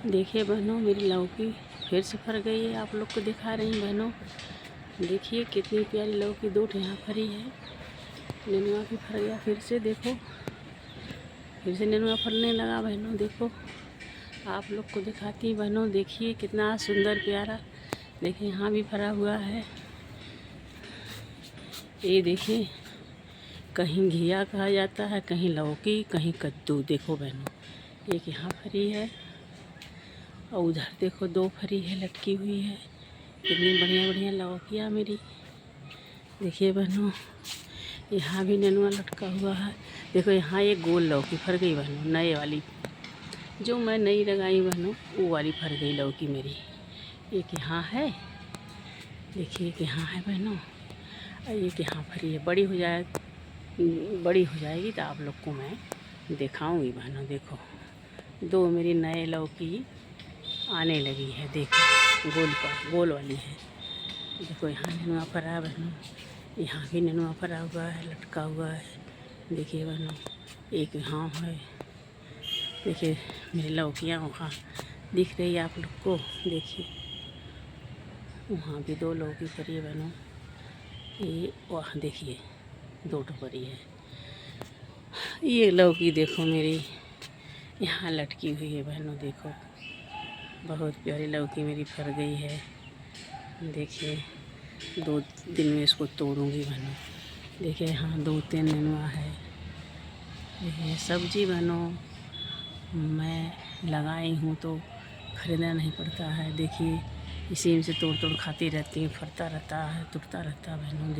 देखिए बहनों, मेरी लौकी फिर से फर गई है। आप लोग को दिखा रही हूँ बहनों। देखिए कितनी प्यारी लौकी दो यहाँ फरी है। नेनुआ भी फर गया फिर से, देखो फिर से नेनुआ फरने लगा बहनों। देखो आप लोग को दिखाती बहनों, देखिए कितना सुंदर प्यारा। देखिए यहाँ भी फरा हुआ है। ये देखिए, कहीं घिया कहा जाता है, कहीं लौकी, कहीं कद्दू। देखो बहनों, एक यहाँ फरी है और उधर देखो दो फरी है, लटकी हुई है। कितनी बढ़िया बढ़िया लौकियाँ मेरी। देखिए बहनों, यहाँ भी नेनुआ लटका हुआ है। देखो यहाँ एक गोल लौकी फर गई बहनों, नए वाली जो मैं नई लगाई बहनों, वो वाली फर गई लौकी मेरी। एक यहाँ है, देखिए एक यहाँ है बहनों, और एक यहाँ फरी है। बड़ी हो जाएगी तो आप लोग को मैं दिखाऊंगी बहनों। देखो दो मेरी नए लौकी आने लगी है। देखो गोल वाली है। देखो यहाँ नेनुआ फरा है बहनों, यहाँ भी नेनुआ फरा हुआ है, लटका हुआ है। देखिए बहनों, एक यहाँ है। देखिए मेरी लौकियाँ वहाँ दिख रही है आप लोग को। देखिए वहाँ भी दो लौकी फरी है बहनों। ये वहाँ देखिए दो फरी है। ये लौकी देखो मेरी यहाँ लटकी हुई है बहनों। देखो बहुत प्यारी लौकी मेरी फर गई है। देखिए 2 दिन में इसको तोड़ूंगी बहनों। देखिए यहाँ 2-3 नेनुआ है। देखिए सब्जी बहनों मैं लगाई हूँ तो ख़रीदना नहीं पड़ता है। देखिए इसी में से तोड़ तोड़ खाती रहती हूँ, फरता रहता है, टूटता रहता है बहनों।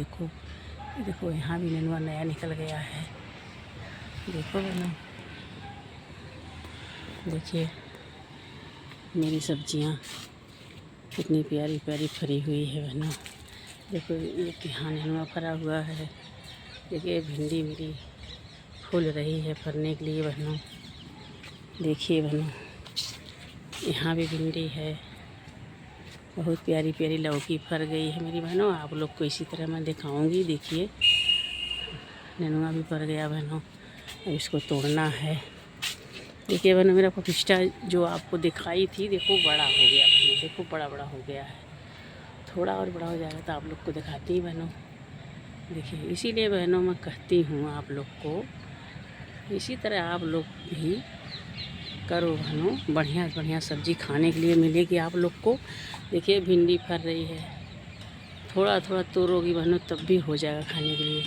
देखो यहाँ भी नेनुआ नया निकल गया है। देखो बहनों, देखिए मेरी सब्जियाँ कितनी प्यारी प्यारी फरी हुई है बहनों। देखो एक यहाँ नेनुआ फरा हुआ है। देखिए भिंडी मेरी फूल रही है फरने के लिए बहनों। देखिए बहनों यहाँ भी भिंडी है। बहुत प्यारी प्यारी लौकी फर गई है मेरी बहनों। आप लोग को इसी तरह मैं दिखाऊंगी। देखिए नेनुआ भी फर गया बहनों, अब इसको तोड़ना है। देखिए बहनों मेरा पपिस्ता जो आपको दिखाई थी, देखो बड़ा हो गया बहनों। देखो बड़ा हो गया है। थोड़ा और बड़ा हो जाएगा तो आप लोग को दिखाती ही बहनों। देखिए इसीलिए बहनों मैं कहती हूँ आप लोग को, इसी तरह आप लोग भी करो बहनों। बढ़िया बढ़िया सब्ज़ी खाने के लिए मिलेगी आप लोग को। देखिए भिंडी फर रही है, थोड़ा थोड़ा तोड़ोगी बहनों तब भी हो जाएगा खाने के लिए।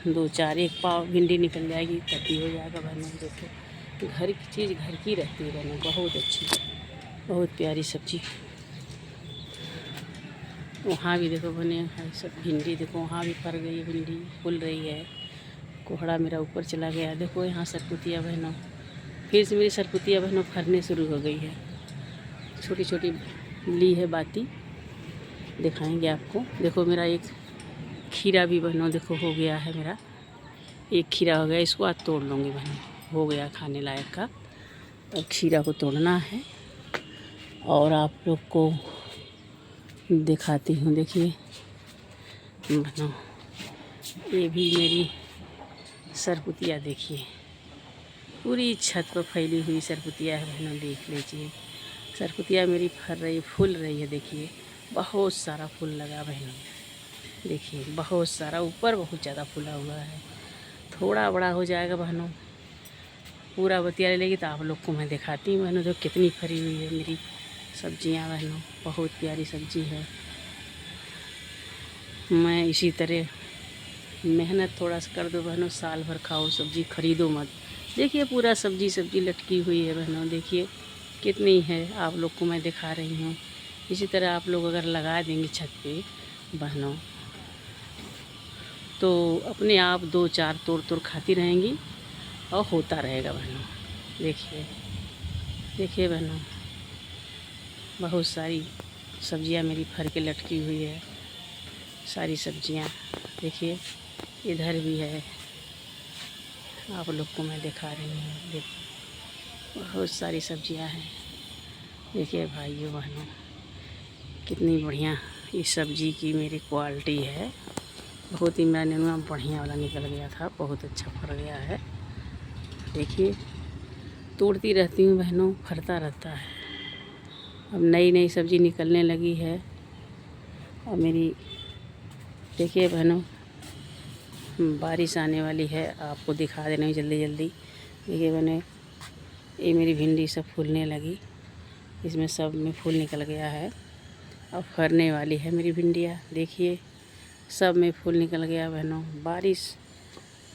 2-4 एक पाव भिंडी निकल जाएगी तब भी हो जाएगा बहनों। देखो घर की चीज़ घर की रहती है बहनों, बहुत अच्छी, बहुत प्यारी सब्ज़ी। वहाँ भी देखो बने है सब भिंडी। देखो वहाँ भी फर गई है भिंडी, फूल रही है। कोहड़ा मेरा ऊपर चला गया। देखो यहाँ सरपुतिया बहनों, फिर से मेरी सरपुतिया बहनों फरने शुरू हो गई है। छोटी छोटी ली है बाती, दिखाएंगे आपको। देखो मेरा एक खीरा भी बहनों देखो हो गया है मेरा। एक खीरा हो गया, इसको आज तोड़ लूँगी बहनों, हो गया खाने लायक का। अब खीरा को तोड़ना है और आप लोग को दिखाती हूँ। देखिए बहनों ये भी मेरी सरपुतिया देखिए, पूरी छत पर फैली हुई सरपुतिया है बहनों। देख लीजिए सरपुतिया मेरी फर रही, फूल रही है। देखिए बहुत सारा फूल लगा बहनों। देखिए बहुत सारा, ऊपर बहुत ज़्यादा फूला हुआ है। थोड़ा बड़ा हो जाएगा बहनों, पूरा बतिया ले लेगी तो आप लोग को मैं दिखाती हूँ बहनों। जो कितनी फरी हुई है मेरी सब्जियाँ बहनों, बहुत प्यारी सब्ज़ी है। मैं इसी तरह मेहनत थोड़ा सा कर दो बहनों, साल भर खाओ सब्ज़ी, खरीदो मत। देखिए पूरा सब्ज़ी लटकी हुई है बहनों। देखिए कितनी है, आप लोग को मैं दिखा रही हूँ। इसी तरह आप लोग अगर लगा देंगे छत पे बहनों तो अपने आप 2-4 तोड़ खाती रहेंगी और होता रहेगा बहनों। देखिए बहनों बहुत सारी सब्जियां मेरी फर के लटकी हुई है, सारी सब्जियां। देखिए इधर भी है, आप लोग को मैं दिखा रही हूँ। देखो बहुत सारी सब्जियां हैं। देखिए भाइयों बहनों कितनी बढ़िया इस सब्ज़ी की मेरी क्वालिटी है। बहुत ही मेरा नेनुआ बढ़िया वाला निकल गया था, बहुत अच्छा फर गया है। देखिए तोड़ती रहती हूँ बहनों, फरता रहता है। अब नई नई सब्ज़ी निकलने लगी है। और मेरी देखिए बहनों, बारिश आने वाली है, आपको दिखा दे रही हूँ जल्दी जल्दी। देखिए बहनों, ये मेरी भिंडी सब फूलने लगी, इसमें सब में फूल निकल गया है। अब फरने वाली है मेरी भिंडियाँ, देखिए सब में फूल निकल गया बहनों।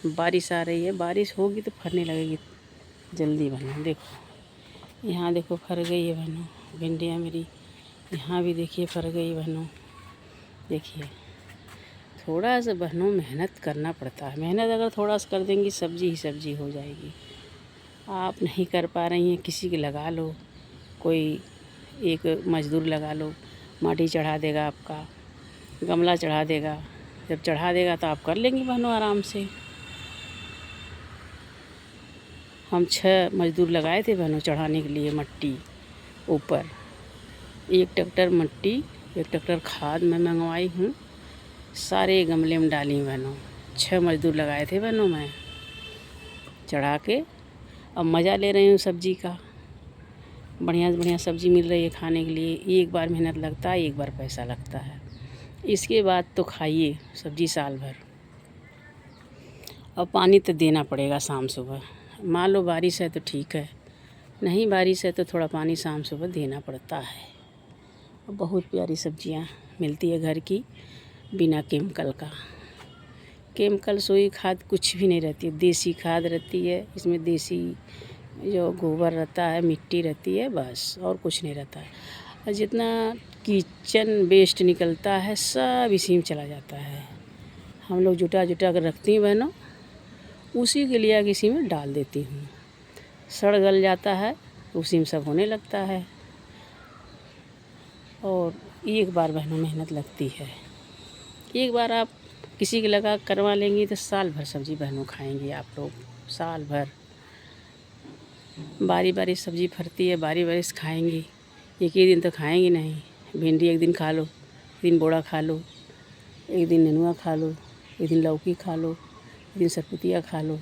बारिश आ रही है, बारिश होगी तो फरने लगेगी जल्दी बहनों। देखो यहाँ देखो फर गई है बहनों भिंडियाँ मेरी, यहाँ भी देखिए फर गई बहनों। देखिए थोड़ा सा बहनों मेहनत करना पड़ता है। मेहनत अगर थोड़ा सा कर देंगी, सब्जी ही सब्जी हो जाएगी। आप नहीं कर पा रही हैं, किसी की लगा लो, कोई एक मज़दूर लगा लो, माटी चढ़ा देगा, आपका गमला चढ़ा देगा। जब चढ़ा देगा तो आप कर लेंगी बहनों आराम से। हम 6 मज़दूर लगाए थे बहनों चढ़ाने के लिए मट्टी ऊपर। 1 ट्रैक्टर मट्टी, 1 ट्रैक्टर खाद मैं मंगवाई हूँ, सारे गमले में डाली बहनों। 6 मज़दूर लगाए थे बहनों मैं चढ़ा के। अब मज़ा ले रही हूँ सब्ज़ी का, बढ़िया से बढ़िया सब्ज़ी मिल रही है खाने के लिए। एक बार मेहनत लगता है, एक बार पैसा लगता है, इसके बाद तो खाइए सब्ज़ी साल भर। और पानी तो देना पड़ेगा शाम सुबह। मान लो बारिश है तो ठीक है, नहीं बारिश है तो थोड़ा पानी शाम सुबह देना पड़ता है। और बहुत प्यारी सब्जियां मिलती है घर की, बिना केमिकल का। केमिकल सोई खाद कुछ भी नहीं रहती है, देसी खाद रहती है इसमें। देसी जो गोबर रहता है, मिट्टी रहती है, बस और कुछ नहीं रहता है। और जितना किचन वेस्ट निकलता है सब इसी में चला जाता है। हम लोग जुटा जुटा कर रखती हैं बहनों, उसी के लिए किसी में डाल देती हूँ। सड़ गल जाता है, उसी में सब होने लगता है। और एक बार बहनों मेहनत लगती है, एक बार आप किसी के लगा करवा लेंगी तो साल भर सब्ज़ी बहनों खाएंगी आप लोग, साल भर। बारी बारी सब्ज़ी फरती है, बारी बारी खाएंगी, एक ही दिन तो खाएंगी नहीं। भिंडी एक दिन खा लो, एक दिन बोड़ा खा लो, एक दिन नेनुआ खा लो, एक दिन लौकी खा लो, एक दिन सरपुतिया खा लो।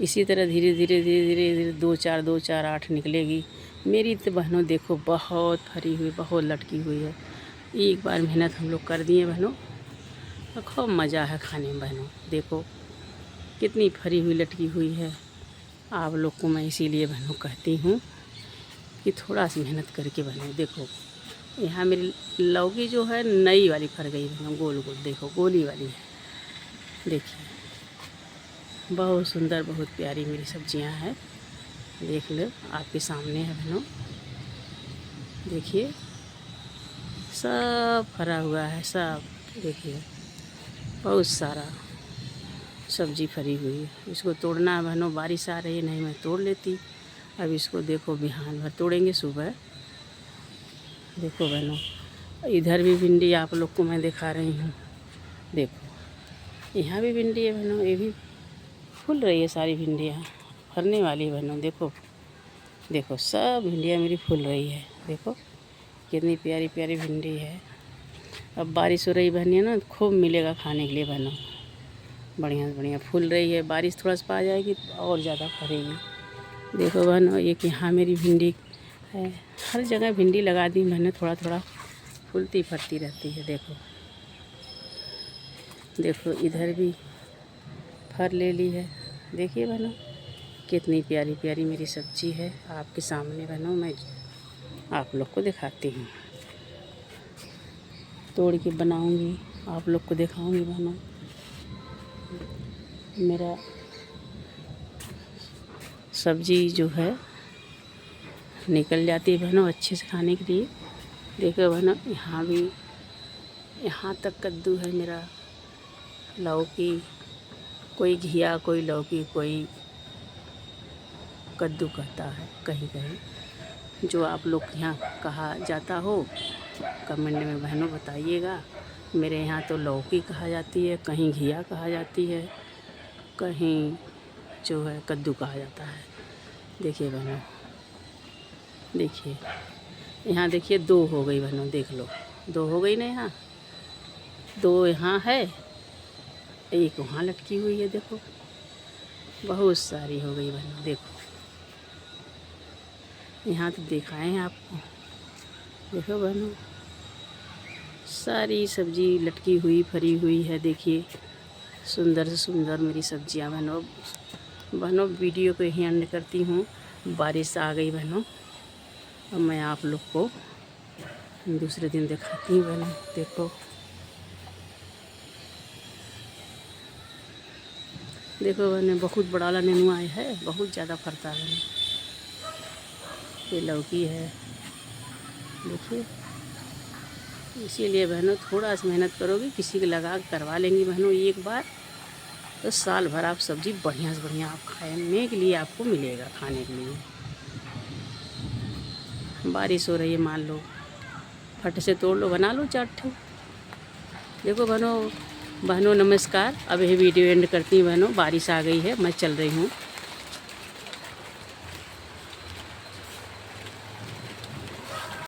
इसी तरह धीरे धीरे धीरे धीरे धीरे 2-4 2-4 8 निकलेगी। मेरी तो बहनों देखो बहुत फरी हुई, बहुत लटकी हुई है। एक बार मेहनत हम लोग कर दिए बहनों तो खूब मज़ा है खाने में बहनों। देखो कितनी फरी हुई लटकी हुई है। आप लोग को मैं इसीलिए बहनों कहती हूँ कि थोड़ा सी मेहनत करके बहनों। देखो यहाँ मेरी लौकी जो है नई वाली फर गई बहनों, गोल गोल देखो गोली वाली है। देखिए बहुत सुंदर, बहुत प्यारी मेरी सब्जियां हैं। देख लो आपके सामने है बहनों, देखिए सब फरा हुआ है सब। देखिए बहुत सारा सब्जी फरी हुई है। इसको तोड़ना है बहनों, बारिश आ रही है, नहीं मैं तोड़ लेती। अब इसको देखो बिहान भर तोड़ेंगे सुबह। देखो बहनों इधर भी भिंडी आप लोग को मैं दिखा रही हूँ। देखो यहाँ भी भिंडी है बहनों, ये भी फूल रही है सारी भिंडियाँ, फरने वाली है बहनों। देखो देखो सब भिंडियाँ मेरी फूल रही है। देखो कितनी प्यारी प्यारी भिंडी है। अब बारिश हो रही बहनियाँ ना, खूब मिलेगा खाने के लिए बहनों। बढ़िया से बढ़िया फूल रही है, बारिश थोड़ा सा आ जाएगी तो और ज़्यादा फरेगी। देखो बहनों एक यहाँ मेरी भिंडी है, हर जगह भिंडी लगा दी मैंने, थोड़ा थोड़ा फूलती फरती रहती है। देखो देखो इधर भी फर ले ली है। देखिए बहनों कितनी प्यारी प्यारी मेरी सब्जी है आपके सामने बहनों, मैं आप लोग को दिखाती हूँ। तोड़ के बनाऊँगी, आप लोग को दिखाऊँगी बहनों। मेरा सब्जी जो है निकल जाती है बहनों अच्छे से खाने के लिए। देखो बहनों यहाँ भी, यहाँ तक कद्दू है मेरा, लौकी, कोई घिया, कोई लौकी, कोई कद्दू कहता है कहीं कहीं। जो आप लोग यहाँ कहा जाता हो कमेंट में बहनों बताइएगा। मेरे यहाँ तो लौकी कहा जाती है, कहीं घिया कहा जाती है, कहीं जो है कद्दू कहा जाता है। देखिए बहनों, देखिए यहाँ देखिए 2 हो गई बहनों, देख लो 2 हो गई ना, यहाँ 2 यहाँ है, एक वहाँ लटकी हुई है। देखो बहुत सारी हो गई बहनों। देखो यहाँ तो दिखाए हैं आपको। देखो बहनों, सारी सब्जी लटकी हुई फरी हुई है। देखिए सुंदर से सुंदर मेरी सब्जियां बहनों वीडियो को यहीं एंड करती हूँ। बारिश आ गई बहनों, और मैं आप लोग को दूसरे दिन दिखाती हूँ बहनों। देखो बहनों, बहुत बड़ा वाला नेनुआ है, बहुत ज़्यादा फरता है बहनों। ये लौकी है, देखिए। इसीलिए बहनों थोड़ा सा मेहनत करोगे, किसी को लगा करवा लेंगी बहनों एक बार, तो साल भर आप सब्ज़ी बढ़िया से बढ़िया आप खाने के लिए आपको मिलेगा, खाने के लिए। बारिश हो रही है, मान लो फट से तोड़ लो, बना लो 4 ठो। देखो बहनों नमस्कार। अब ये वीडियो एंड करती हूँ बहनों, बारिश आ गई है, मैं चल रही हूँ।